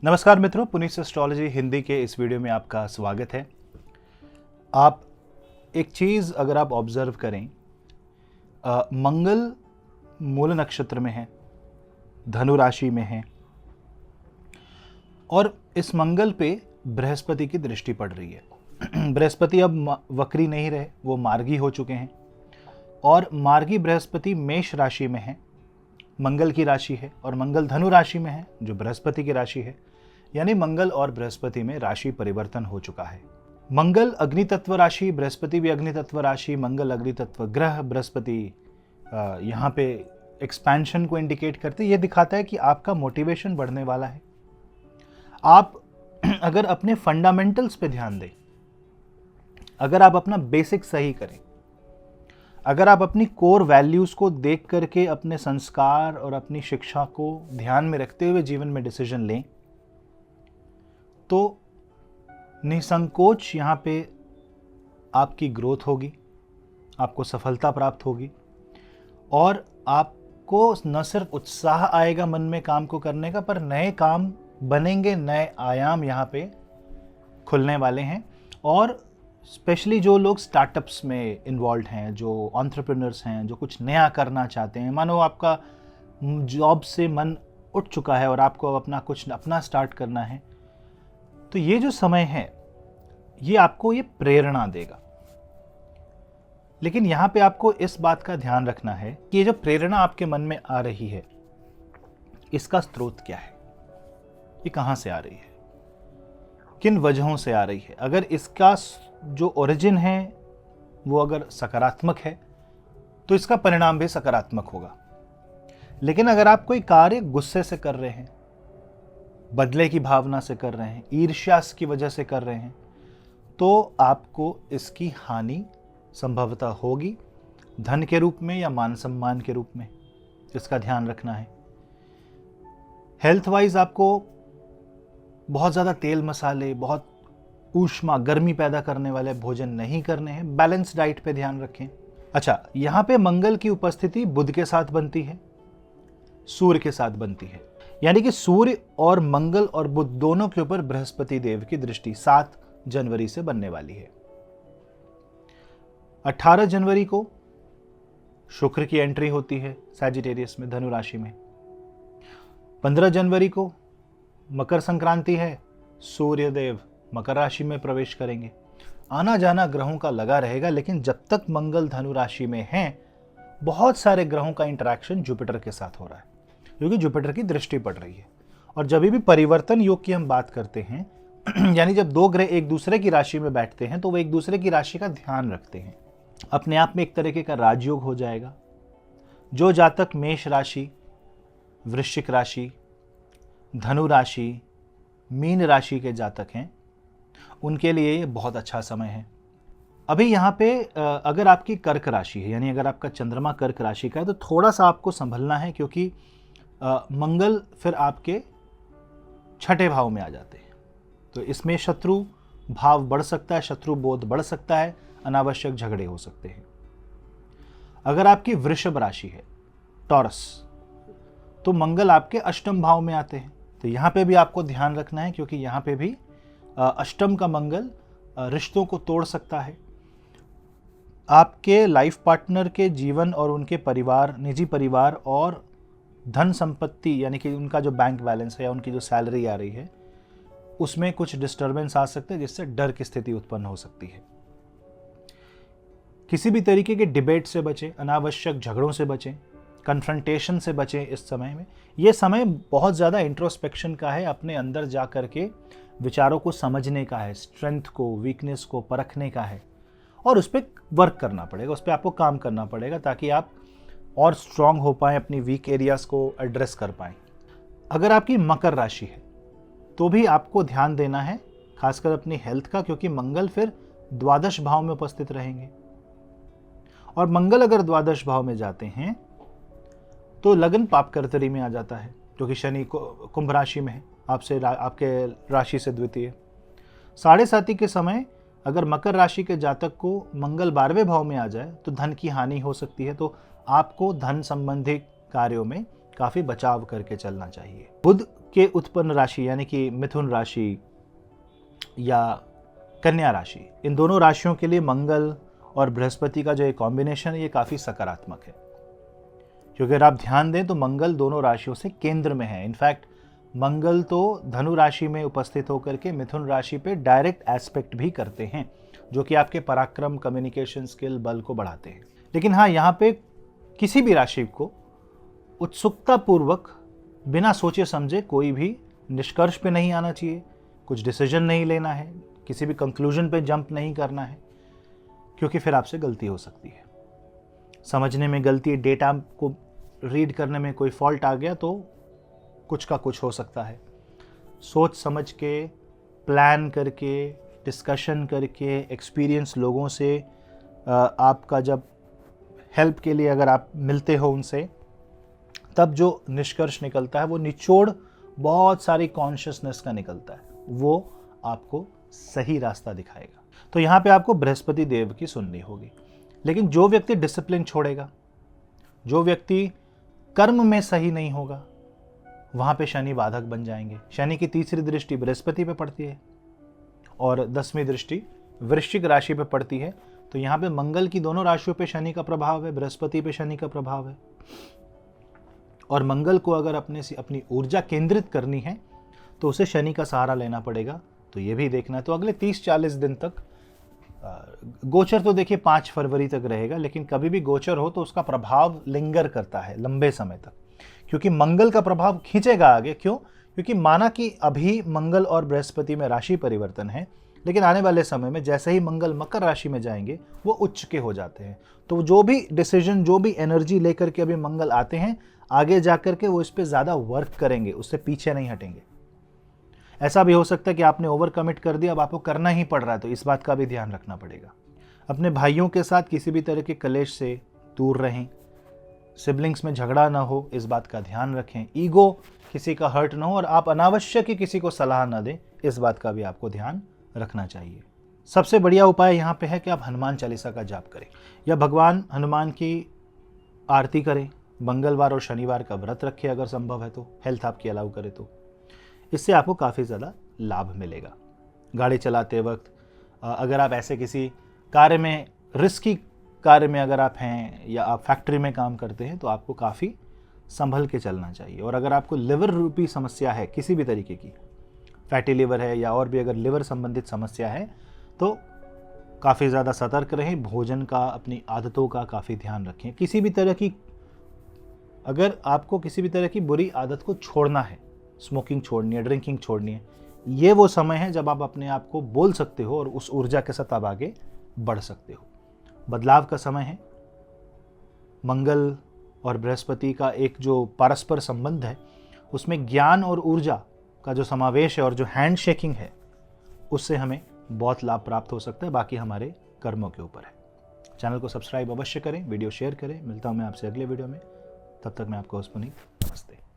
नमस्कार मित्रों, पुनीत एस्ट्रोलॉजी हिंदी के इस वीडियो में आपका स्वागत है। आप एक चीज़ अगर आप ऑब्जर्व करें, मंगल मूल नक्षत्र में है, धनु राशि में है और इस मंगल पे बृहस्पति की दृष्टि पड़ रही है। बृहस्पति अब वक्री नहीं रहे, वो मार्गी हो चुके हैं और मार्गी बृहस्पति मेष राशि में है, मंगल की राशि है, और मंगल धनु राशि में है जो बृहस्पति की राशि है। यानी मंगल और बृहस्पति में राशि परिवर्तन हो चुका है। मंगल अग्नि तत्व राशि, बृहस्पति भी अग्नि तत्व राशि, मंगल अग्नि तत्व ग्रह, बृहस्पति यहाँ पे एक्सपेंशन को इंडिकेट करते, ये दिखाता है कि आपका मोटिवेशन बढ़ने वाला है। आप अगर अपने फंडामेंटल्स पे ध्यान दें, अगर आप अपना बेसिक सही करें, अगर आप अपनी कोर वैल्यूज़ को देख करके अपने संस्कार और अपनी शिक्षा को ध्यान में रखते हुए जीवन में डिसीजन लें, तो निसंकोच यहाँ पे आपकी ग्रोथ होगी, आपको सफलता प्राप्त होगी और आपको न सिर्फ उत्साह आएगा मन में काम को करने का, पर नए काम बनेंगे, नए आयाम यहाँ पे खुलने वाले हैं। और स्पेशली जो लोग स्टार्टअप्स में इन्वॉल्व हैं, जो एंटरप्रेन्योर्स हैं, जो कुछ नया करना चाहते हैं, मानो आपका जॉब से मन उठ चुका है और आपको अब अपना स्टार्ट करना है, तो ये जो समय है ये आपको ये प्रेरणा देगा। लेकिन यहाँ पे आपको इस बात का ध्यान रखना है कि ये जो प्रेरणा आपके मन में आ रही है, इसका स्रोत क्या है, ये कहाँ से आ रही है, किन वजहों से आ रही है। अगर इसका जो ओरिजिन है वो अगर सकारात्मक है तो इसका परिणाम भी सकारात्मक होगा। लेकिन अगर आप कोई कार्य गुस्से से कर रहे हैं, बदले की भावना से कर रहे हैं, ईर्ष्या की वजह से कर रहे हैं, तो आपको इसकी हानि संभवतः होगी, धन के रूप में या मान सम्मान के रूप में। इसका ध्यान रखना है। हेल्थ वाइज आपको बहुत ज़्यादा तेल मसाले, बहुत ऊष्मा गर्मी पैदा करने वाले भोजन नहीं करने हैं। बैलेंस डाइट पे ध्यान रखें। अच्छा, यहाँ पे मंगल की उपस्थिति बुध के साथ बनती है, सूर्य के साथ बनती है, यानी कि सूर्य और मंगल और बुध दोनों के ऊपर बृहस्पति देव की दृष्टि 7 जनवरी से बनने वाली है। 18 जनवरी को शुक्र की एंट्री होती है सैजिटेरियस में, धनु राशि में। 15 जनवरी को मकर संक्रांति है, सूर्य देव मकर राशि में प्रवेश करेंगे। आना जाना ग्रहों का लगा रहेगा, लेकिन जब तक मंगल धनु राशि में हैं, बहुत सारे ग्रहों का इंटरेक्शन जुपिटर के साथ हो रहा है, क्योंकि जुपिटर की दृष्टि पड़ रही है। और जब भी परिवर्तन योग की हम बात करते हैं, यानी जब दो ग्रह एक दूसरे की राशि में बैठते हैं, तो वो एक दूसरे की राशि का ध्यान रखते हैं। अपने आप में एक तरीके का राजयोग हो जाएगा। जो जातक मेष राशि, वृश्चिक राशि, धनु राशि, मीन राशि के जातक हैं, उनके लिए ये बहुत अच्छा समय है। अभी यहाँ पे अगर आपकी कर्क राशि है, यानी अगर आपका चंद्रमा कर्क राशि का है, तो थोड़ा सा आपको संभलना है, क्योंकि मंगल फिर आपके 6ठे भाव में आ जाते हैं। तो इसमें शत्रु भाव बढ़ सकता है, शत्रु बोध बढ़ सकता है, अनावश्यक झगड़े हो सकते हैं। अगर आपकी वृषभ राशि है, टॉरस, तो मंगल आपके अष्टम भाव में आते हैं। तो यहाँ पे भी आपको ध्यान रखना है, क्योंकि यहाँ पे भी अष्टम का मंगल रिश्तों को तोड़ सकता है। आपके लाइफ पार्टनर के जीवन और उनके परिवार, निजी परिवार और धन संपत्ति, यानी कि उनका जो बैंक बैलेंस है या उनकी जो सैलरी आ रही है, उसमें कुछ डिस्टर्बेंस आ सकते हैं, जिससे डर की स्थिति उत्पन्न हो सकती है। किसी भी तरीके के डिबेट से बचें, अनावश्यक झगड़ों से बचें, कन्फ्रंटेशन से बचें। इस समय में, ये समय बहुत ज़्यादा इंट्रोस्पेक्शन का है, अपने अंदर जा कर के विचारों को समझने का है, स्ट्रेंथ को, वीकनेस को परखने का है, और उस पर वर्क करना पड़ेगा, उस पर आपको काम करना पड़ेगा, ताकि आप और स्ट्रांग हो पाएँ, अपनी वीक एरियाज़ को एड्रेस कर पाएँ। अगर आपकी मकर राशि है, तो भी आपको ध्यान देना है, खासकर अपनी हेल्थ का, क्योंकि मंगल फिर द्वादश भाव में उपस्थित रहेंगे। और मंगल अगर द्वादश भाव में जाते हैं तो लगन पापकर्तरी में आ जाता है, क्योंकि शनि को कुंभ राशि में है, आपके राशि से द्वितीय। 7.5 के समय अगर मकर राशि के जातक को मंगल 12वें भाव में आ जाए तो धन की हानि हो सकती है। तो आपको धन संबंधी कार्यों में काफ़ी बचाव करके चलना चाहिए। बुध के उत्पन्न राशि यानी कि मिथुन राशि या कन्या राशि, इन दोनों राशियों के लिए मंगल और बृहस्पति का जो एक कॉम्बिनेशन है ये काफ़ी सकारात्मक है, क्योंकि अगर आप ध्यान दें तो मंगल दोनों राशियों से केंद्र में है। इनफैक्ट मंगल तो धनु राशि में उपस्थित होकर के मिथुन राशि पे डायरेक्ट एस्पेक्ट भी करते हैं, जो कि आपके पराक्रम, कम्युनिकेशन स्किल, बल को बढ़ाते हैं। लेकिन हाँ, यहाँ पे किसी भी राशि को उत्सुकता पूर्वक बिना सोचे समझे कोई भी निष्कर्ष पे नहीं आना चाहिए, कुछ डिसीजन नहीं लेना है, किसी भी कंक्लूजन पे जंप नहीं करना है, क्योंकि फिर आपसे गलती हो सकती है। समझने में गलती, डेटा को रीड करने में कोई फॉल्ट आ गया तो कुछ का कुछ हो सकता है। सोच समझ के, प्लान करके, डिस्कशन करके, एक्सपीरियंस लोगों से आपका जब हेल्प के लिए अगर आप मिलते हो उनसे, तब जो निष्कर्ष निकलता है वो निचोड़ बहुत सारी कॉन्शियसनेस का निकलता है, वो आपको सही रास्ता दिखाएगा। तो यहाँ पे आपको बृहस्पति देव की सुननी होगी। लेकिन जो व्यक्ति डिसिप्लिन छोड़ेगा, जो व्यक्ति कर्म में सही नहीं होगा, वहाँ पे शनि बाधक बन जाएंगे। शनि की तीसरी दृष्टि बृहस्पति पे पड़ती है और 10वीं दृष्टि वृश्चिक राशि पे पड़ती है। तो यहाँ पे मंगल की दोनों राशियों पे शनि का प्रभाव है, बृहस्पति पे शनि का प्रभाव है। और मंगल को अगर अपनी ऊर्जा केंद्रित करनी है तो उसे शनि का सहारा लेना पड़ेगा। तो ये भी देखना है। तो अगले 30-40 दिन तक गोचर तो देखिए 5 फरवरी तक रहेगा, लेकिन कभी भी गोचर हो तो उसका प्रभाव लिंगर करता है लंबे समय तक, क्योंकि मंगल का प्रभाव खींचेगा आगे। क्यों? क्योंकि माना कि अभी मंगल और बृहस्पति में राशि परिवर्तन है, लेकिन आने वाले समय में जैसे ही मंगल मकर राशि में जाएंगे वो उच्च के हो जाते हैं। तो जो भी डिसीजन, जो भी एनर्जी लेकर के अभी मंगल आते हैं, आगे जाकर के वो इस पर ज़्यादा वर्क करेंगे, उससे पीछे नहीं हटेंगे। ऐसा भी हो सकता है कि आपने ओवर कमिट कर दिया, अब आपको करना ही पड़ रहा है, तो इस बात का भी ध्यान रखना पड़ेगा। अपने भाइयों के साथ किसी भी तरह के कलेश से दूर रहें, सिबलिंग्स में झगड़ा ना हो, इस बात का ध्यान रखें, ईगो किसी का हर्ट ना हो और आप अनावश्यक ही किसी को सलाह ना दें, इस बात का भी आपको ध्यान रखना चाहिए। सबसे बढ़िया उपाय यहाँ पे है कि आप हनुमान चालीसा का जाप करें या भगवान हनुमान की आरती करें। मंगलवार और शनिवार का व्रत रखें अगर संभव है तो, हेल्थ आपकी अलाउ करे तो। इससे आपको काफ़ी ज़्यादा लाभ मिलेगा। गाड़ी चलाते वक्त अगर आप ऐसे किसी कार्य में, रिस्की कार्य में अगर आप हैं या आप फैक्ट्री में काम करते हैं, तो आपको काफ़ी संभल के चलना चाहिए। और अगर आपको लिवर रूपी समस्या है, किसी भी तरीके की फैटी लिवर है या और भी अगर लिवर संबंधित समस्या है, तो काफ़ी ज़्यादा सतर्क रहें। भोजन का, अपनी आदतों का काफ़ी ध्यान रखें। किसी भी तरह की, अगर आपको किसी भी तरह की बुरी आदत को छोड़ना है, स्मोकिंग छोड़नी है, ड्रिंकिंग छोड़नी है, ये वो समय है जब आप अपने आप को बोल सकते हो और उस ऊर्जा के साथ आप आगे बढ़ सकते हो। बदलाव का समय है। मंगल और बृहस्पति का एक जो परस्पर संबंध है, उसमें ज्ञान और ऊर्जा का जो समावेश है और जो हैंड शेकिंग है, उससे हमें बहुत लाभ प्राप्त हो सकता है। बाकी हमारे कर्मों के ऊपर है। चैनल को सब्सक्राइब अवश्य करें, वीडियो शेयर करें। मिलता हूं मैं आपसे अगले वीडियो में। तब तक मैं आपका होस्ट पुनीत।